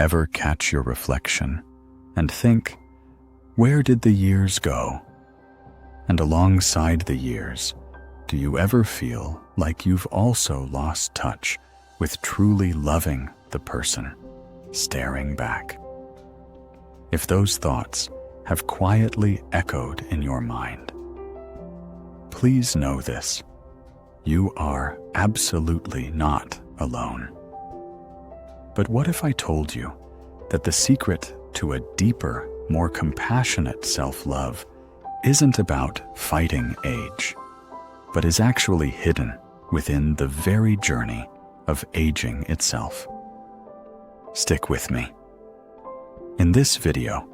ever catch your reflection and think, where did the years go? And alongside the years, do you ever feel like you've also lost touch with truly loving the person staring back? If those thoughts have quietly echoed in your mind, please know this: you are absolutely not alone. But what if I told you that the secret to a deeper, more compassionate self-love isn't about fighting age, but is actually hidden within the very journey of aging itself? Stick with me. In this video,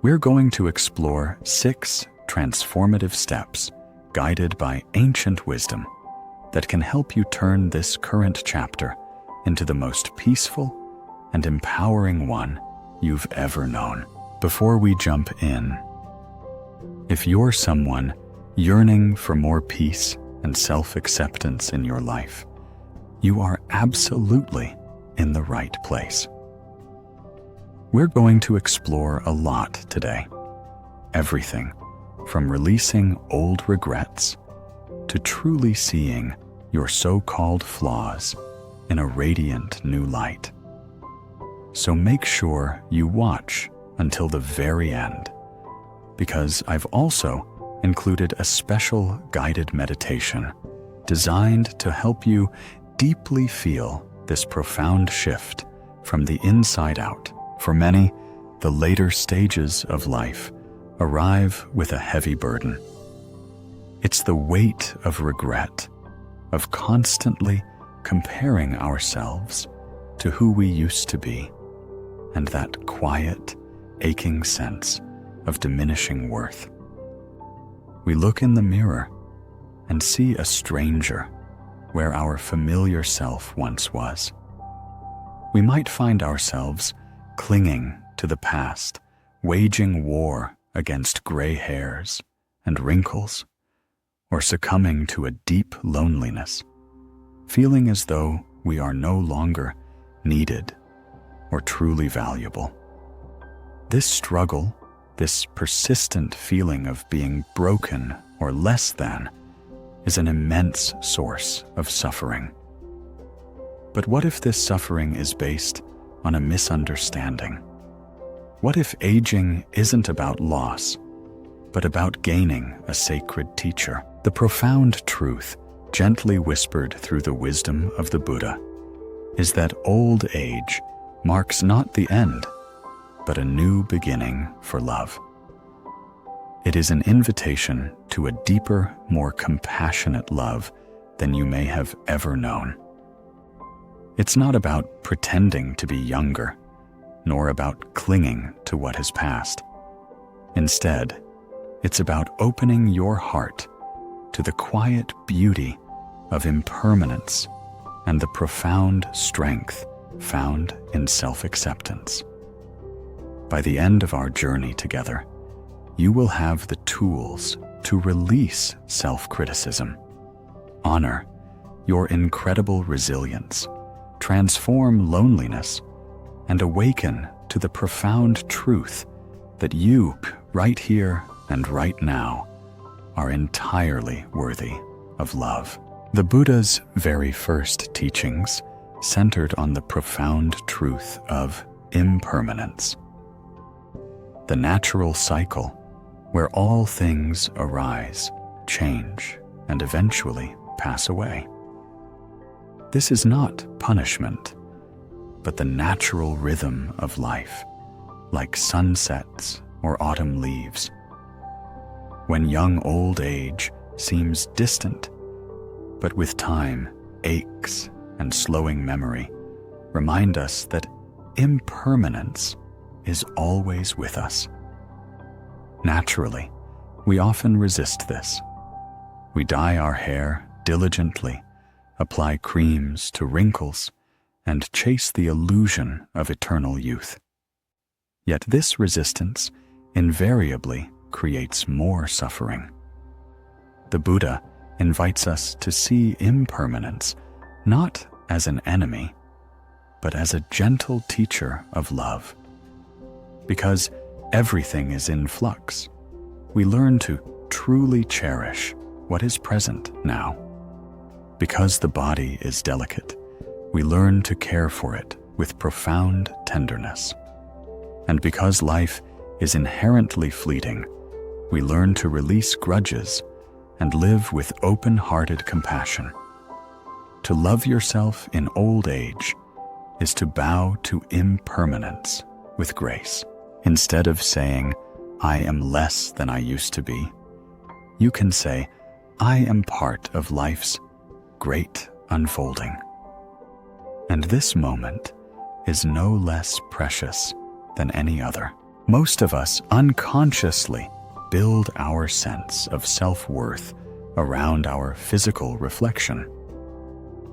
we're going to explore 6 transformative steps guided by ancient wisdom that can help you turn this current chapter into the most peaceful and empowering one you've ever known. Before we jump in, if you're someone yearning for more peace and self-acceptance in your life, you are absolutely in the right place. We're going to explore a lot today. Everything from releasing old regrets to truly seeing your so-called flaws in a radiant new light. So make sure you watch until the very end, because I've also included a special guided meditation designed to help you deeply feel this profound shift from the inside out. For many, the later stages of life arrive with a heavy burden. It's the weight of regret, of constantly comparing ourselves to who we used to be, and that quiet, aching sense of diminishing worth. We look in the mirror and see a stranger where our familiar self once was. We might find ourselves clinging to the past, waging war against gray hairs and wrinkles, or succumbing to a deep loneliness, feeling as though we are no longer needed or truly valuable. This struggle, this persistent feeling of being broken or less than, is an immense source of suffering. But what if this suffering is based on a misunderstanding? What if aging isn't about loss, but about gaining a sacred teacher? The profound truth, gently whispered through the wisdom of the Buddha, is that old age marks not the end, but a new beginning for love. It is an invitation to a deeper, more compassionate love than you may have ever known. It's not about pretending to be younger, nor about clinging to what has passed. Instead, it's about opening your heart to the quiet beauty of impermanence and the profound strength found in self-acceptance. By the end of our journey together, you will have the tools to release self-criticism, honor your incredible resilience, transform loneliness, and awaken to the profound truth that you, right here and right now, are entirely worthy of love. The Buddha's very first teachings centered on the profound truth of impermanence, the natural cycle where all things arise, change, and eventually pass away. This is not punishment, but the natural rhythm of life, like sunsets or autumn leaves. When young old age seems distant, but with time, aches and slowing memory remind us that impermanence is always with us. Naturally, we often resist this. We dye our hair diligently, apply creams to wrinkles, and chase the illusion of eternal youth. Yet this resistance invariably creates more suffering. The Buddha invites us to see impermanence not as an enemy, but as a gentle teacher of love. Because everything is in flux, we learn to truly cherish what is present now. Because the body is delicate, we learn to care for it with profound tenderness. And because life is inherently fleeting, we learn to release grudges and live with open-hearted compassion. To love yourself in old age is to bow to impermanence with grace. Instead of saying, "I am less than I used to be," you can say, "I am part of life's great unfolding." And this moment is no less precious than any other. Most of us unconsciously build our sense of self-worth around our physical reflection.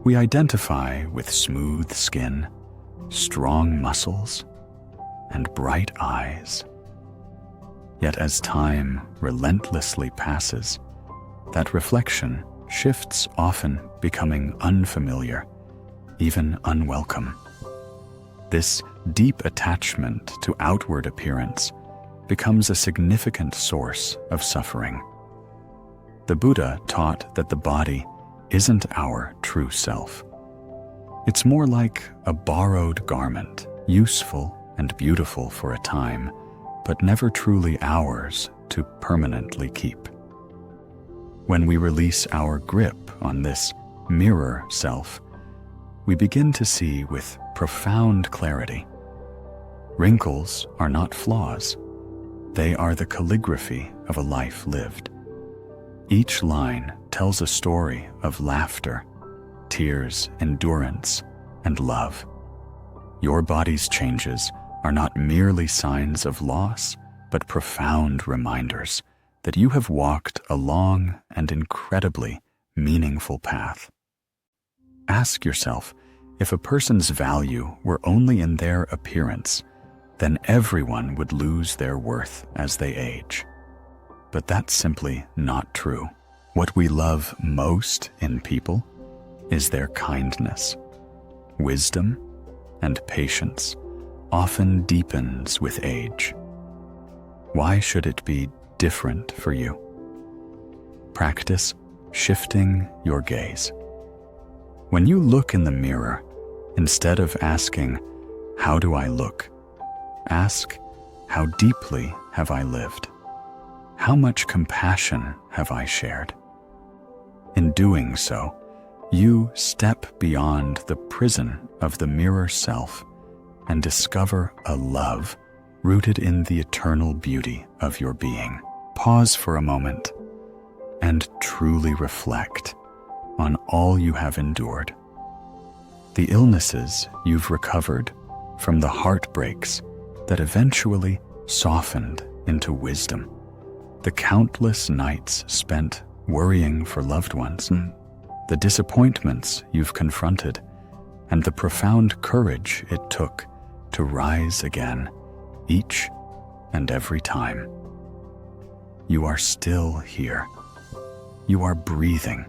We identify with smooth skin, strong muscles, and bright eyes. Yet as time relentlessly passes, that reflection shifts, often becoming unfamiliar, even unwelcome. This deep attachment to outward appearance becomes a significant source of suffering. The Buddha taught that the body isn't our true self. It's more like a borrowed garment, useful and beautiful for a time, but never truly ours to permanently keep. When we release our grip on this mirror self, we begin to see with profound clarity. Wrinkles are not flaws. They are the calligraphy of a life lived. Each line tells a story of laughter, tears, endurance, and love. Your body's changes are not merely signs of loss, but profound reminders that you have walked a long and incredibly meaningful path. Ask yourself, if a person's value were only in their appearance, then everyone would lose their worth as they age. But that's simply not true. What we love most in people is their kindness. Wisdom and patience often deepens with age. Why should it be different for you? Practice shifting your gaze. When you look in the mirror, instead of asking, "How do I look?" ask, "How deeply have I lived? How much compassion have I shared?" In doing so, you step beyond the prison of the mirror self and discover a love rooted in the eternal beauty of your being. Pause for a moment and truly reflect on all you have endured. The illnesses you've recovered from, the heartbreaks that eventually softened into wisdom, the countless nights spent worrying for loved ones, the disappointments you've confronted, and the profound courage it took to rise again each and every time. You are still here. You are breathing.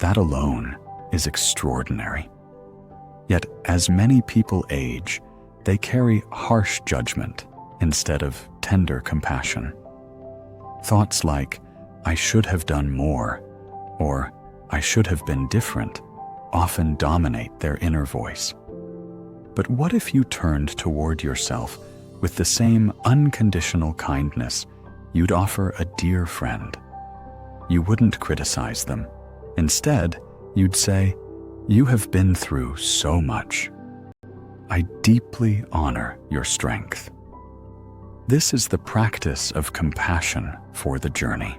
That alone is extraordinary. Yet, as many people age, they carry harsh judgment instead of tender compassion. Thoughts like, "I should have done more," or "I should have been different," often dominate their inner voice. But what if you turned toward yourself with the same unconditional kindness you'd offer a dear friend? You wouldn't criticize them. Instead, you'd say, "You have been through so much. I deeply honor your strength." This is the practice of compassion for the journey.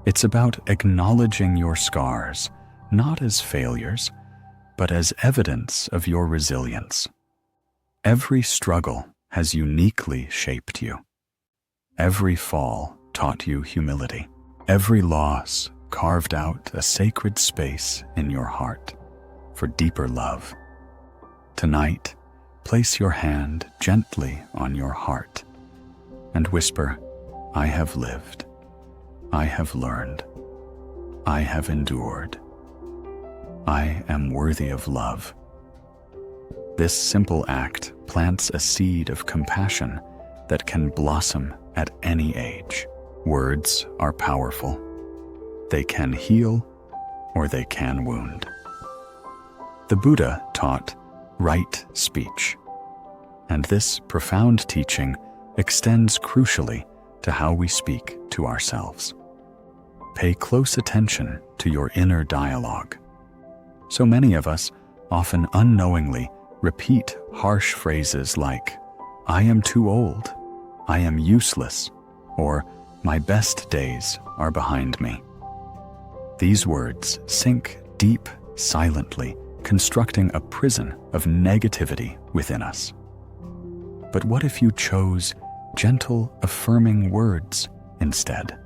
It's about acknowledging your scars, not as failures, but as evidence of your resilience. Every struggle has uniquely shaped you. Every fall taught you humility. Every loss carved out a sacred space in your heart for deeper love. Tonight, place your hand gently on your heart and whisper, "I have lived. I have learned. I have endured. I am worthy of love. This simple act plants a seed of compassion that can blossom at any age. Words are powerful. They can heal or they can wound. The Buddha taught right speech, and this profound teaching extends crucially to how we speak to ourselves. Pay close attention to your inner dialogue. So many of us often unknowingly repeat harsh phrases like, "I am too old," "I am useless," or "My best days are behind me." These words sink deep silently, constructing a prison of negativity within us. But what if you chose gentle, affirming words instead?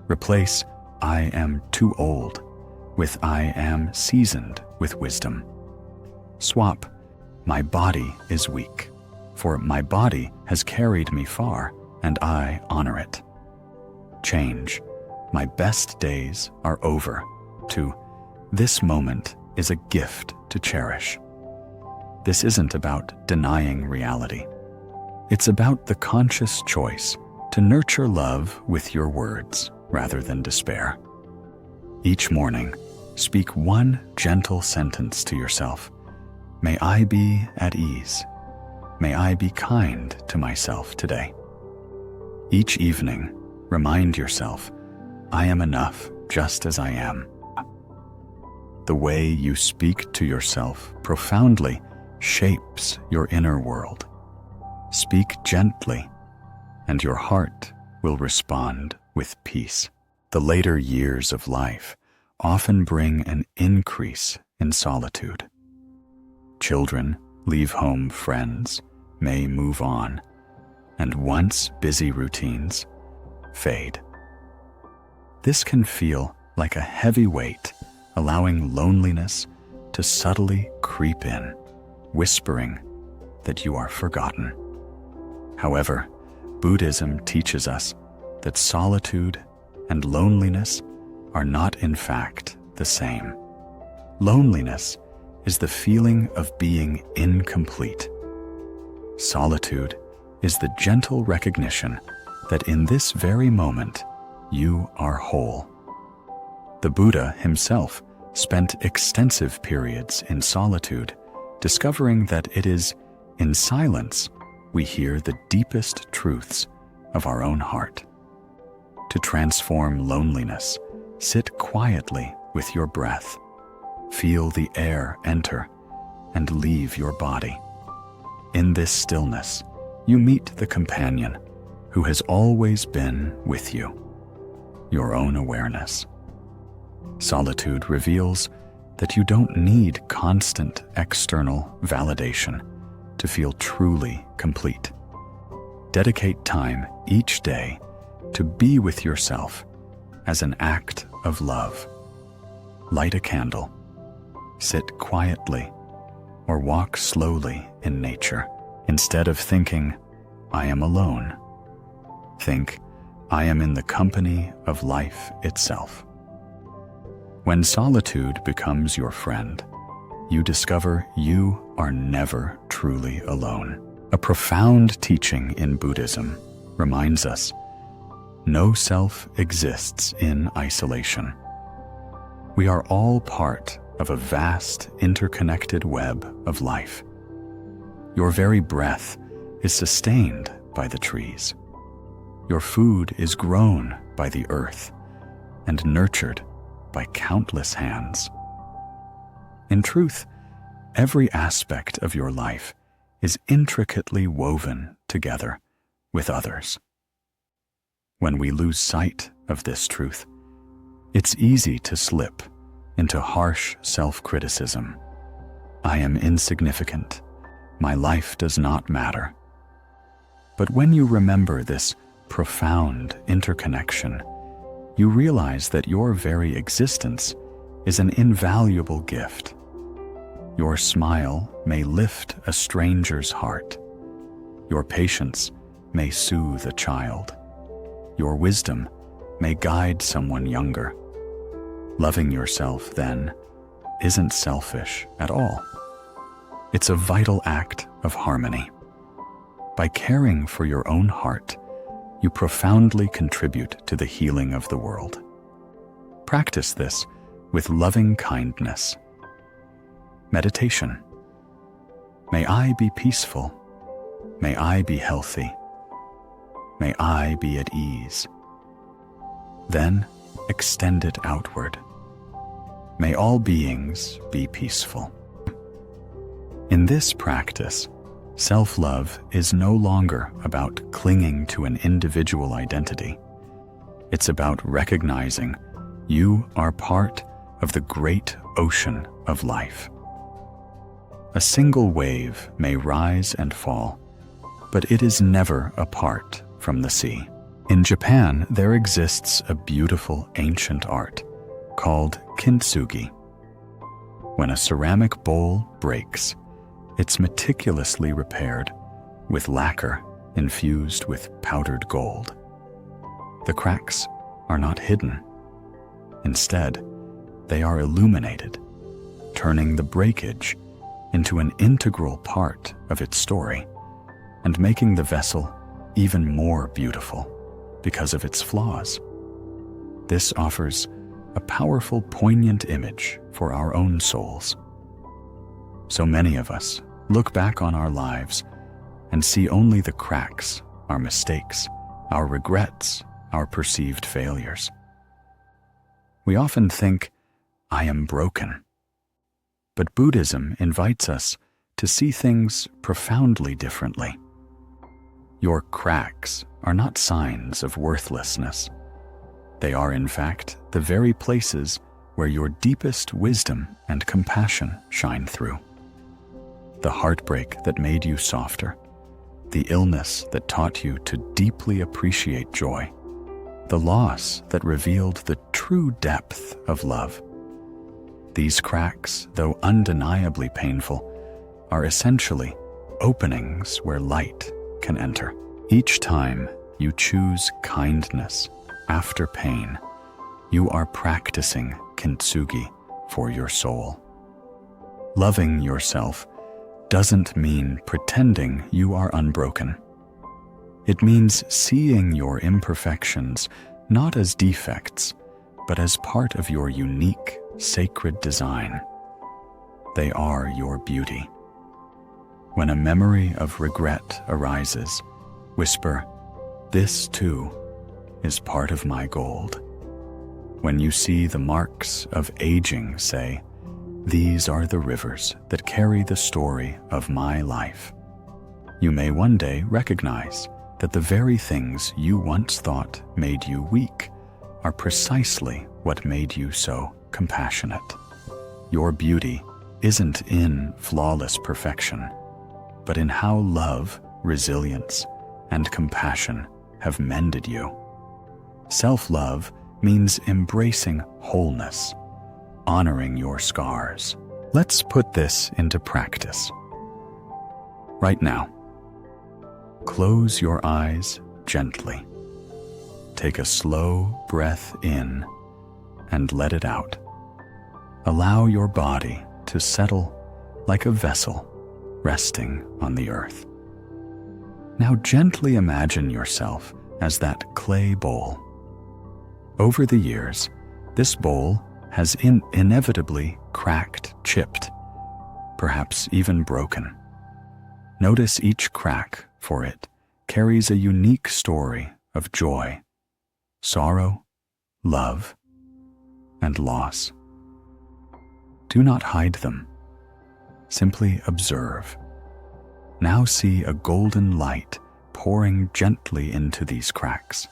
Replace "I am too old" with "I am seasoned with wisdom." Swap "My body is weak" for "My body has carried me far and I honor it." Change "My best days are over" to "This moment is a gift to cherish." This isn't about denying reality. It's about the conscious choice to nurture love with your words rather than despair. Each morning, speak one gentle sentence to yourself. "May I be at ease. May I be kind to myself today." Each evening, remind yourself, "I am enough just as I am." The way you speak to yourself profoundly shapes your inner world. Speak gently, and your heart will respond with peace. The later years of life often bring an increase in solitude. Children leave home, friends may move on, and once busy routines fade. This can feel like a heavy weight, allowing loneliness to subtly creep in, whispering that you are forgotten. However, Buddhism teaches us that solitude and loneliness are not in fact the same. Loneliness is the feeling of being incomplete. Solitude is the gentle recognition that in this very moment you are whole. The Buddha himself spent extensive periods in solitude, discovering that it is in silence we hear the deepest truths of our own heart. To transform loneliness, sit quietly with your breath. Feel the air enter and leave your body. In this stillness, you meet the companion who has always been with you, your own awareness. Solitude reveals that you don't need constant external validation to feel truly complete. Dedicate time each day to be with yourself as an act of love. Light a candle, sit quietly, or walk slowly in nature. Instead of thinking, "I am alone," think, "I am in the company of life itself." When solitude becomes your friend, you discover you are never truly alone. A profound teaching in Buddhism reminds us, no self exists in isolation. We are all part of a vast, interconnected web of life. Your very breath is sustained by the trees. Your food is grown by the earth and nurtured by countless hands. In truth, every aspect of your life is intricately woven together with others. When we lose sight of this truth, it's easy to slip into harsh self-criticism. "I am insignificant. My life does not matter." But when you remember this profound interconnection, you realize that your very existence is an invaluable gift. Your smile may lift a stranger's heart. Your patience may soothe a child. Your wisdom may guide someone younger. Loving yourself, then, isn't selfish at all. It's a vital act of harmony. By caring for your own heart, you profoundly contribute to the healing of the world. Practice this with loving kindness. Meditation. May I be peaceful. May I be healthy. May I be at ease. Then extend it outward. May all beings be peaceful. In this practice, self-love is no longer about clinging to an individual identity. It's about recognizing you are part of the great ocean of life. A single wave may rise and fall, but it is never apart from the sea. In Japan, there exists a beautiful ancient art called Kintsugi. When a ceramic bowl breaks, it's meticulously repaired with lacquer infused with powdered gold. The cracks are not hidden. Instead, they are illuminated, turning the breakage into an integral part of its story and making the vessel even more beautiful because of its flaws. This offers a powerful, poignant image for our own souls. So many of us look back on our lives and see only the cracks, our mistakes, our regrets, our perceived failures. We often think, I am broken. But Buddhism invites us to see things profoundly differently. Your cracks are not signs of worthlessness. They are, in fact, the very places where your deepest wisdom and compassion shine through. The heartbreak that made you softer, the illness that taught you to deeply appreciate joy, the loss that revealed the true depth of love. These cracks, though undeniably painful, are essentially openings where light can enter. Each time you choose kindness after pain, you are practicing Kintsugi for your soul. Loving yourself doesn't mean pretending you are unbroken. It means seeing your imperfections not as defects, but as part of your unique, sacred design. They are your beauty. When a memory of regret arises, whisper, "This too is part of my gold." When you see the marks of aging, say, "These are the rivers that carry the story of my life." You may one day recognize that the very things you once thought made you weak are precisely what made you so compassionate. Your beauty isn't in flawless perfection, but in how love, resilience, and compassion have mended you. Self-love means embracing wholeness, honoring your scars. Let's put this into practice. Right now, close your eyes gently. Take a slow breath in and let it out. Allow your body to settle like a vessel resting on the earth. Now gently imagine yourself as that clay bowl. Over the years, this bowl has inevitably cracked, chipped, perhaps even broken. Notice each crack, for it carries a unique story of joy, sorrow, love, and loss. Do not hide them. Simply observe. Now see a golden light pouring gently into these cracks.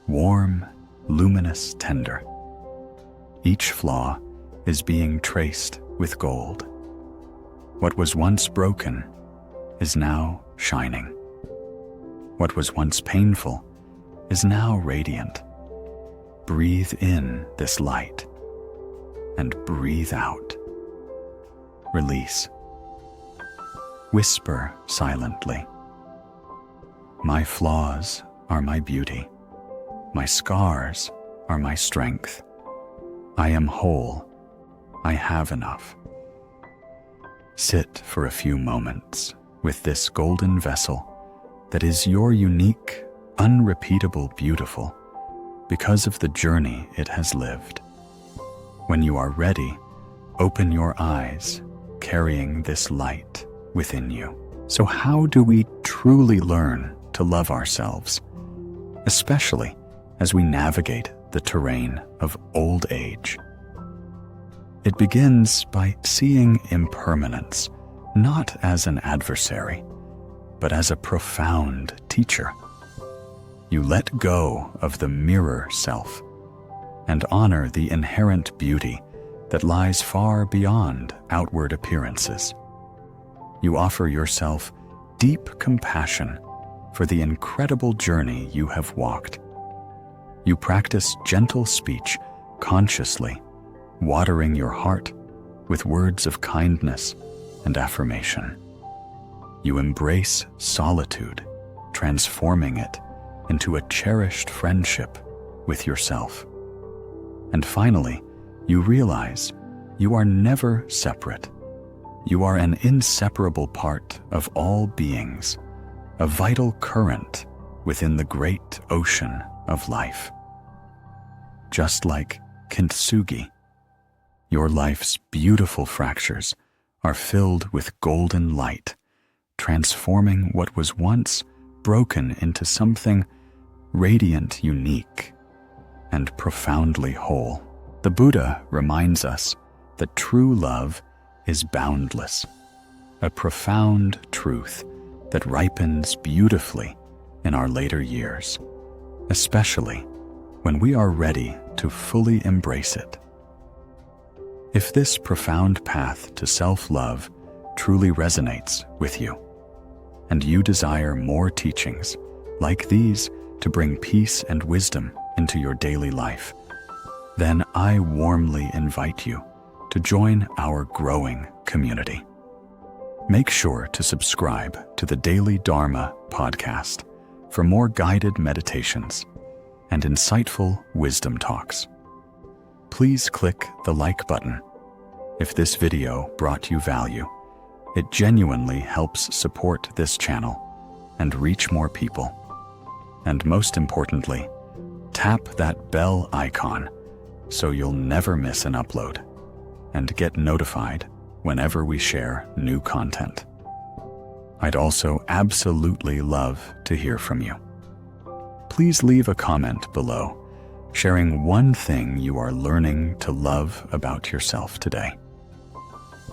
Warm, luminous, tender. Each flaw is being traced with gold. What was once broken is now shining. What was once painful is now radiant. Breathe in this light and breathe out. Release. Whisper silently. My flaws are my beauty. My scars are my strength. I am whole. I have enough. Sit for a few moments with this golden vessel that is your unique, unrepeatable beautiful because of the journey it has lived. When you are ready, open your eyes, carrying this light within you. So how do we truly learn to love ourselves, especially as we navigate the terrain of old age? It begins by seeing impermanence not as an adversary, but as a profound teacher. You let go of the mirror self and honor the inherent beauty that lies far beyond outward appearances. You offer yourself deep compassion for the incredible journey you have walked. You practice gentle speech consciously, watering your heart with words of kindness and affirmation. You embrace solitude, transforming it into a cherished friendship with yourself. And finally, you realize you are never separate. You are an inseparable part of all beings, a vital current within the great ocean of life. Just like Kintsugi, your life's beautiful fractures are filled with golden light, transforming what was once broken into something radiant, unique, and profoundly whole. The Buddha reminds us that true love is boundless, a profound truth that ripens beautifully in our later years, especially when we are ready to fully embrace it. If this profound path to self-love truly resonates with you, and you desire more teachings like these to bring peace and wisdom into your daily life, then I warmly invite you to join our growing community. Make sure to subscribe to the Daily Dharma podcast for more guided meditations and insightful wisdom talks. Please click the like button. If this video brought you value, it genuinely helps support this channel and reach more people. And most importantly, tap that bell icon so you'll never miss an upload and get notified whenever we share new content. I'd also absolutely love to hear from you. Please leave a comment below, sharing one thing you are learning to love about yourself today.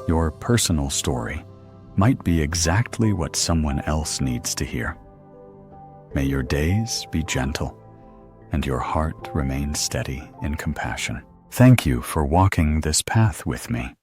Your personal story might be exactly what someone else needs to hear. May your days be gentle and your heart remain steady in compassion. Thank you for walking this path with me.